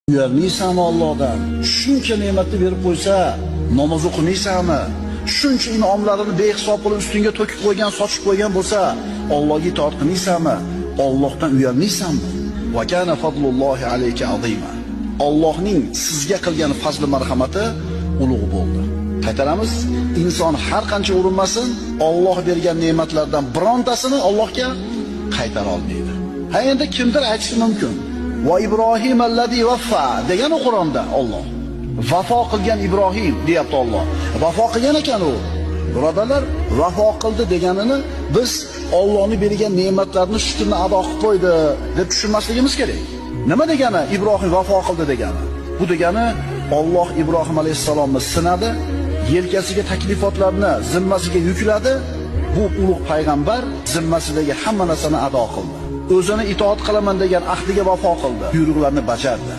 Uyalmaysanmi Allohdan? Shuncha ne'matni berib qo'ysa, namoz o'qimaysanmi? Shuncha in'omlarini behisob qilib ustingga to'kib qo'ygan, sochib qo'ygan bo'lsa, Allohga itoat qilmaysanmi? Allohdan uyalmaysanmi? Va kana fadlullohi alayka azima. Allohning sizga qilgan fazli marhamati ulug' bo'ldi. Qaytaramiz, inson har qancha urinmasin, Alloh bergan ne'matlardan birontasini Allohga qaytara olmaydi. Ha endi kimdir aytishi mumkin. Va Ibrohim allazi vaffa degan Qur'onda Alloh. Vafo qilgan Ibrohim deyapti Alloh. Vafo qilgan ekan u. Birodarlar, vafo qildi deganini biz Allohning bergan ne'matlarini shukrini ado qilib qo'ydi deb tushunmasligimiz kerak. Nima degani Ibrohim vafo qildi degani? Bu degani Alloh Ibrohim alayhisalomni sinadi, yelkasiga taklifotlarni zimmasiga yukladi. Bu ulug' payg'ambar zimmasidagi hamma narsani ado qildi. O'zini itoat qilaman degan ahdiga vafo qildi, buyruqlarni bajardi.